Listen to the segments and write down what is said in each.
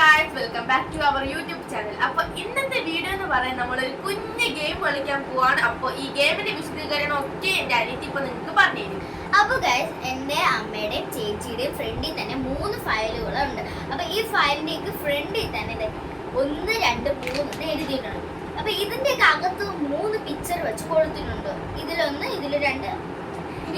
guys, welcome back to our YouTube channel. അപ്പോൾ ഇന്നത്തെ video എന്ന് പറയുന്നത് നമ്മളൊരു കുഞ്ഞു ഗെയിം കളിക്കാൻ പോവാണ്. അപ്പോൾ ഈ ഗെയിമിന്റെ വിശദീകരണം ഒക്കെ എൻ്റെ അനിയത്തി ഇപ്പോൾ നിങ്ങൾക്ക് പറഞ്ഞു തരും. അപ്പോൾ ഗൈസ്, എൻ്റെ അമ്മയുടെയും ചേച്ചിയുടെയും ഫ്രണ്ടിൽ തന്നെ 3 ഫയലുകളുണ്ട്. അപ്പോൾ ഈ ഫയലിൻ്റെയൊക്കെ ഫ്രണ്ടിൽ തന്നെ 1, 2, 3 എഴുതിയിട്ടുണ്ട്. അപ്പോൾ ഇതിൻ്റെയൊക്കെ അകത്ത് 3 പിക്ചർ വെച്ച് കൊടുത്തിട്ടുണ്ട്. ഇതിലൊന്ന്, ഇതിൽ 2,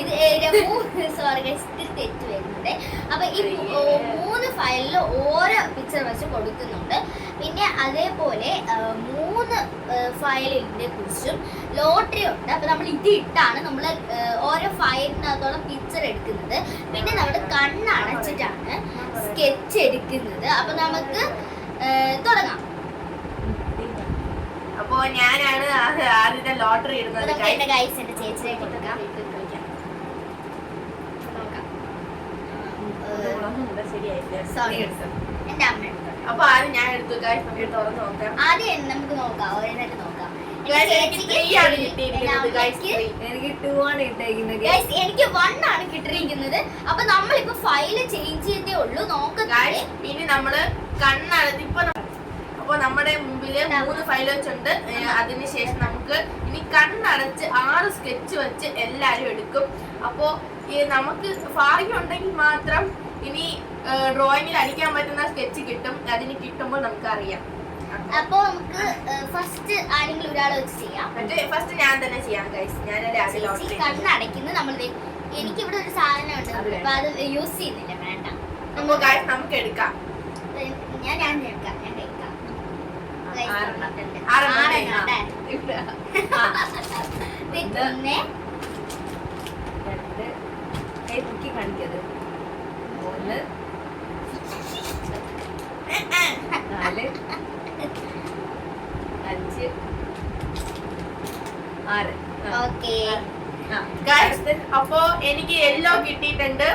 ഇത് 3. സോറി ഗൈസ്, ഇത് തെറ്റ് വരുന്നത്. അപ്പോൾ ഈ 3 ഫയലിൽ ഓരോ പിക്ചർ വെച്ച് കൊടുക്കുന്നുണ്ട്. പിന്നെ അതേപോലെ 3 ഫയലിനെ കുറിച്ചും ലോട്ടറി ഉണ്ട്. അപ്പോൾ നമ്മൾ ഇത് ഇട്ടാണ് നമ്മൾ ഓരോ ഫയലിനകത്തോളം പിക്ചർ എടുക്കുന്നത്. പിന്നെ നമ്മൾ കണ്ണടച്ചിട്ടാണ് സ്കെച്ച് എടുക്കുന്നത്. അപ്പോൾ നമുക്ക് തുടങ്ങാം. അപ്പോൾ ഞാനാണ് ആദ്യത്തെ ലോട്ടറി ഇടുന്നത്. എൻ്റെ ഗൈസ്, എൻ്റെ ചേച്ചിയെ കൊടുക്കാം. എന്റെ അമ്മ. അപ്പൊ ആദ്യം ഞാൻ എടുത്തു. നമുക്ക് തുറന്ന് നോക്കാം. ആദ്യം നമുക്ക് നോക്കാം, ഓരോന്നായിട്ട് നോക്കാം. എനിക്ക് 1 ആണ് കിട്ടിയിരിക്കുന്നത്. അപ്പൊ നമ്മളിപ്പോ ഫയല് ചേഞ്ച് ചെയ്തേ ഉള്ളൂ. നോക്കാം. പിന്നെ നമ്മള് കണ്ണടച്ച് ഇപ്പൊ അപ്പൊ നമ്മുടെ മുമ്പില് 3 ഫയൽ വെച്ചുണ്ട്. അതിനുശേഷം നമുക്ക് ഇനി കണ്ണടച്ച് 6 സ്കെച്ച് വെച്ച് എല്ലാരും എടുക്കും. അപ്പോ നമുക്ക് ഭാഗ്യം ഉണ്ടെങ്കിൽ മാത്രം ഇനി ഡ്രോയിങ്ങിൽ അടിക്കാൻ പറ്റുന്ന സ്കെച്ച് കിട്ടും. അതിന് കിട്ടുമ്പോൾ നമുക്ക് അറിയാം. അപ്പൊ നമുക്ക് ഫസ്റ്റ് ആരെങ്കിലും ഒരാളെ വെച്ച് ചെയ്യാം. ഫസ്റ്റ് ഞാൻ തന്നെ ചെയ്യാം ഗൈസ്. ഞാനല്ലേ കണ്ണടയ്ക്കുന്നത്. നമ്മൾ എനിക്കിവിടെ ഒരു സാധനം ഉണ്ട്. അപ്പൊ അത് യൂസ് ചെയ്യുന്നില്ല, വേണ്ട. അപ്പൊ ഗൈസ് നമുക്ക് എടുക്കാം. ഞാൻ എടുക്കാം. കാണിക്കത് 1, 4, 5, 6. ഓക്കേ. അപ്പോ എനിക്ക് യെല്ലോ കിട്ടിയിട്ടുണ്ട്,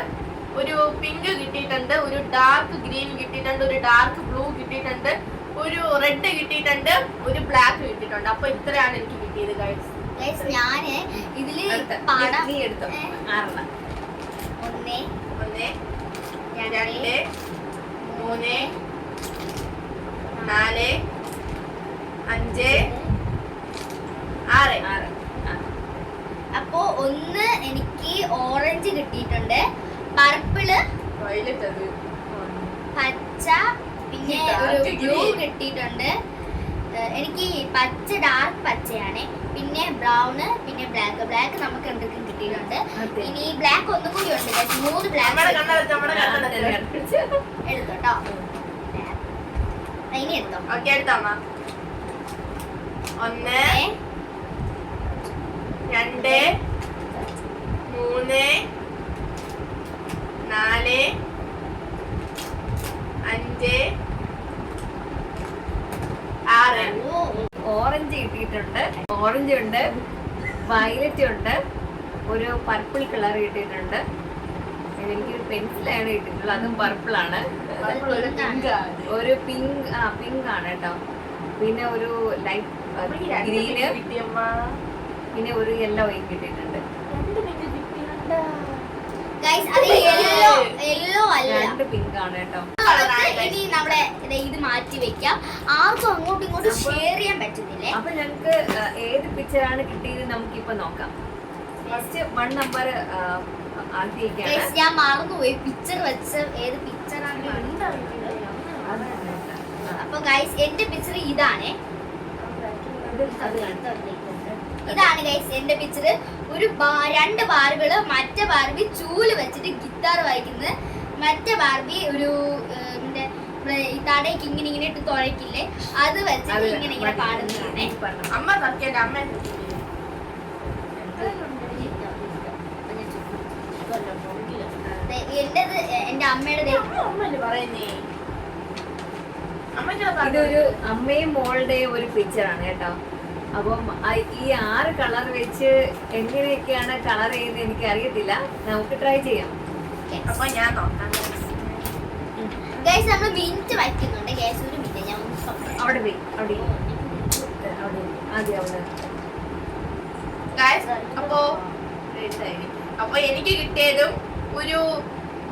ഒരു പിങ്ക് കിട്ടിയിട്ടുണ്ട്, ഒരു ഡാർക്ക് ഗ്രീൻ കിട്ടിയിട്ടുണ്ട്, ഒരു ഡാർക്ക് ബ്ലൂ കിട്ടിയിട്ടുണ്ട്, ഒരു റെഡ് കിട്ടിയിട്ടുണ്ട്, ഒരു ബ്ലാക്ക് കിട്ടിയിട്ടുണ്ട്. അപ്പൊ ഇത്രയാണ് എനിക്ക് കിട്ടിയത് ഗൈസ്. ഞാന് ഇതില് പാടാം. 1, 2, 3, 4, 5, 6. അപ്പോ 1 എനിക്ക് ഓറഞ്ച് കിട്ടിയിട്ടുണ്ട്, പർപ്പിള്, പച്ച, പിന്നെ ഒരു ബ്ലൂ കിട്ടിയിട്ടുണ്ട്. എനിക്ക് പച്ച ഡാർക്ക് പച്ചയാണ്, പിന്നെ ബ്രൗണ്, പിന്നെ ബ്ലാക്ക് നമുക്ക് എന്തൊക്കെ കിട്ടിയിട്ടുണ്ട്. ഇനി ബ്ലാക്ക് ഒന്നും കൂടി ഉണ്ട്. 3 ബ്ലാക്ക് എടുത്തോട്ടോ. ഇനി എടുത്തോ. 1, 2, 3, 4, 5, 6. ഓറഞ്ച് കിട്ടിയിട്ടുണ്ട്. ഓറഞ്ച് ഉണ്ട്, വയലറ്റ് ഉണ്ട്, ഒരു പർപ്പിൾ കളർ കിട്ടിയിട്ടുണ്ട്. എനിക്കൊരു പെൻസിലാണ് കിട്ടിയിട്ടുള്ളത്, അതും പർപ്പിളാണ്. ഒരു പിങ്ക് ആണ് കേട്ടോ. പിന്നെ ഒരു ലൈറ്റ് ഗ്രീന്, പിന്നെ ഒരു യെല്ലോയും കിട്ടിയിട്ടുണ്ട്. യെല്ലോ അല്ല, 2 പിങ്ക് ആണ് കേട്ടോ. ഇനി നമ്മളെ ഇത് മാറ്റി വെക്കാം. ആർക്കും അങ്ങോട്ടും ഇങ്ങോട്ടും ഷെയർ ചെയ്യാൻ പറ്റുന്നില്ലേ. അപ്പൊ ഞങ്ങൾക്ക് ഏത് പിക്ചറാണ് കിട്ടിയത് നമുക്കിപ്പോ നോക്കാം. ഫസ്റ്റ് 1 നമ്പർ ഞാൻ മറന്നുപോയി പിക്ചർ വെച്ച ഏത് പിക്ചറാണ്. അപ്പൊ ഗൈസ്, എന്റെ പിക്ചർ ഇതാണ്. ഇതാണ് ഗൈസ് എന്റെ പിക്ചർ. ഒരു 2 ബാർബികള്, മറ്റേ ബാർബി ചൂല് വെച്ചിട്ട് ഗിറ്റാർ വായിക്കുന്നത്, മറ്റേ ബാർബി ഒരു തടയ്ക്ക് ഇങ്ങനെ ഇട്ട് തുഴക്കില്ലേ, അത് വെച്ചിട്ട് ഇങ്ങനെ പാടുന്നതാണ്. എന്റേത് എന്റെ അമ്മയുടെ ഇതൊരു അമ്മയും മോളുടെയും ഒരു പിക്ചറാണ് കേട്ടോ. അപ്പം ഈ 6 കളർ വെച്ച് എങ്ങനെയൊക്കെയാണ് കളർ ചെയ്യുന്നത് എനിക്ക് അറിയത്തില്ല. നമുക്ക് ട്രൈ ചെയ്യാം. അപ്പൊ ഞാൻ നോക്കാം. ഗൈസ്, നമ്മൾ മിനിറ്റ് വയ്ക്കുന്നുണ്ട്. ഗൈസ്, ഒരു മിനിറ്റ് ഞാൻ അവിടെ പോയി ആദ്യം അവിടെ. അപ്പൊ എനിക്ക് കിട്ടിയതും ഒരു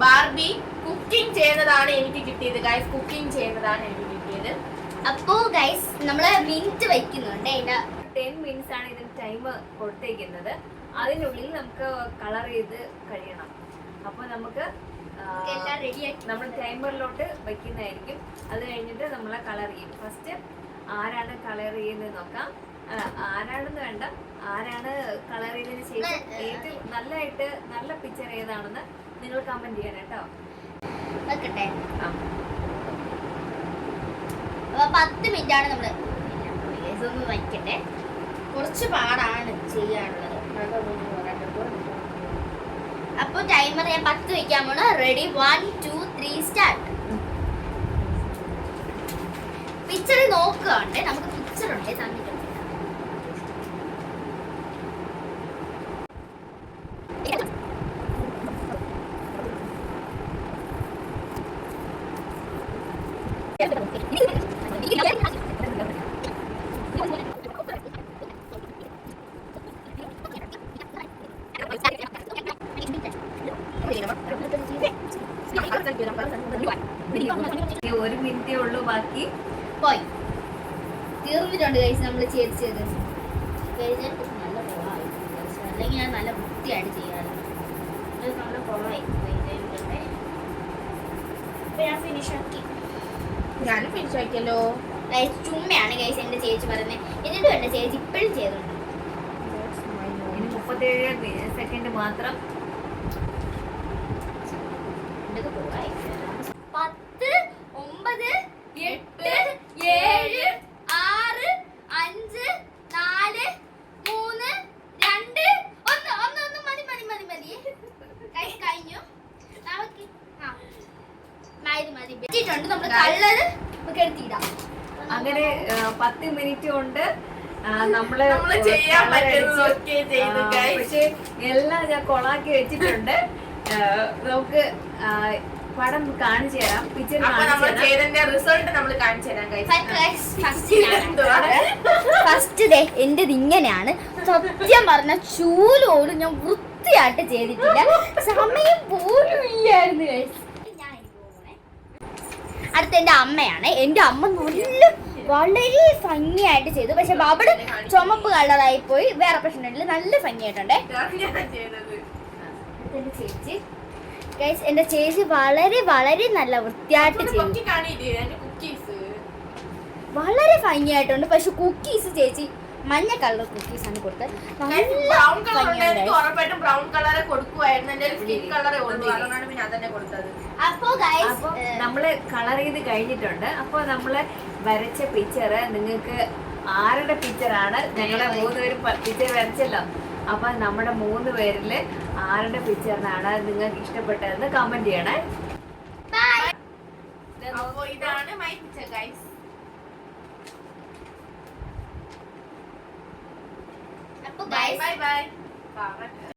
ബാർബി കുക്കിംഗ് ചെയ്യുന്നതാണ് എനിക്ക് കിട്ടിയത് ഗൈസ്. കുക്കിംഗ് ചെയ്യുന്നതാണ് എനിക്ക് കിട്ടിയത്. അപ്പോ ഗൈസ് നമ്മള് മിനിറ്റ് വെക്കുന്നുണ്ട്. അതിന്റെ 10 മിനിറ്റ്സ് ആണ് ഇതിന് ടൈം കൊടുത്തേക്കുന്നത്. അതിനുള്ളിൽ നമുക്ക് കളർ ചെയ്ത് കഴിയണം. അപ്പൊ നമുക്ക് എല്ലാം റെഡിയാക്കി നമ്മൾ ടൈമറിലോട്ട് വെക്കുന്നതായിരിക്കും. അത് കഴിഞ്ഞിട്ട് നമ്മൾ കളർ ചെയ്യും. ഫസ്റ്റ് ആരാണ് കളർ ചെയ്യുന്നത് നോക്കാം. ആരാണെന്ന് വേണ്ട, ആരാണ് കളർ ചെയ്തതിന് ശേഷം ഏറ്റവും നല്ല പിക്ചർ ഏതാണെന്ന് നിങ്ങൾ കമന്റ് ചെയ്യണം കേട്ടോ. വെക്കട്ടെ. അപ്പൊ 10 മിനിറ്റ് ആണ് നമ്മള് ഇതൊന്ന് വയ്ക്കട്ടെ. കുറച്ച് പാടാണ് ചെയ്യാനുള്ളത്. അപ്പൊ ടൈമർ ഞാൻ 10 വെക്കാൻ പോണ. Ready 1 2 3 start. പിക്ചർ നോക്കുകയാണ്. നമുക്ക് പിക്ചർ ഉണ്ട് തന്നിട്ടുണ്ട്. ഈ 1 മിനിറ്റേ ഉള്ളൂ ബാക്കി. പോയി തീർന്നിട്ടുണ്ട് കഴിച്ച് നമ്മൾ ചെയ്ത് കഴിഞ്ഞിട്ട് നല്ല കുളമായി. അല്ലെങ്കിൽ ഞാൻ നല്ല വൃത്തിയായിട്ട് ചെയ്യാറ്. ഇത് നല്ല കുളമായി. ഞാൻ ഫിനിഷ് ആക്കി. ഞാനും ഫിനിഷ് ആക്കിയല്ലോ. ചുമ്മയാണ് ഗൈസ് എന്റെ ചേച്ചി പറയുന്നത്. എന്നിട്ട് വേണ്ട ചേച്ചി ഇപ്പോഴും ചെയ്തോണ്ട്. ഇനി 37 സെക്കൻഡ് മാത്രം. 10 9 8 7 6 5 4 3 2 1 മതി ഗൈസ് കഴിഞ്ഞു. നമുക്ക് മതി വെച്ചിട്ടുണ്ട്. നമ്മൾ കളർ നമുക്ക് എടുത്തിടാം. അങ്ങനെ 10 മിനിറ്റ് കൊണ്ട് നമ്മള് ചെയ്യാൻ പറ്റുന്നതൊക്കെ ചെയ്തു guys. പക്ഷെ എല്ലാം ഞാൻ കൊളാക്കി വെച്ചിട്ടുണ്ട്. നമുക്ക് പടം കാണിച്ചു തരാം. പിക്ചർ അപ്പൊ നമ്മൾ ചെയ്തതിന്റെ റിസൾട്ട് നമ്മൾ കാണിച്ചു തരാം ഫസ്റ്റ് ഡേ എന്റേത് ഇങ്ങനെയാണ്. സത്യം പറഞ്ഞ ചൂലോട് ഞാൻ വൃത്തിയായിട്ട് ചെയ്തിട്ടില്ല. സമയം പോലും ഇല്ലായിരുന്നു guys. അടുത്ത എന്റെ അമ്മയാണ്. എന്റെ അമ്മ വളരെ ഭംഗിയായിട്ട് ചെയ്തു. പക്ഷെ ബബിള് ചുമപ്പ് കളറായി പോയി. വേറെ പ്രശ്നമില്ല, നല്ല ഭംഗിയായിട്ടുണ്ടേ. എന്റെ ചേച്ചി ഗൈസ്, എന്റെ ചേച്ചി വളരെ വളരെ നല്ല വൃത്തിയായിട്ട് ചെയ്തു. വളരെ ഭംഗിയായിട്ടുണ്ട്. പക്ഷെ കുക്കീസ് ചേച്ചി മഞ്ഞ കളർ കുക്കീസ് ആണ് കൊടുത്തത്. ബ്രൗൺ കളർ ഉറപ്പായിട്ടും ബ്രൗൺ കളറെ കൊടുക്കുമായിരുന്നു. എന്റെ സ്കിൻ കളറെ ഉള്ളൂ, അതുകൊണ്ടാണ് പിന്നെ അതന്നെ കൊടുത്തത്. അപ്പോ ഗൈസ് നമ്മള് കളർ ചെയ്ത് കഴിഞ്ഞിട്ടുണ്ട്. അപ്പൊ നമ്മള് വരച്ച പിക്ചർ നിങ്ങൾക്ക് ആരുടെ പിക്ചറാണ്? ഞങ്ങളെ 3 പേരും പിക്ചർ വരച്ചല്ലോ. അപ്പൊ നമ്മുടെ 3 പേരില് ആരുടെ പിക്ചറിനാണ് നിങ്ങൾക്ക് ഇഷ്ടപ്പെട്ടതെന്ന് കമന്റ് ചെയ്യണേ. അപ്പൊ ഇതാണ് മൈ പിക്ചർ ഗൈസ്. അപ്പൊ ബൈ ഗൈസ് ബൈ ബൈ.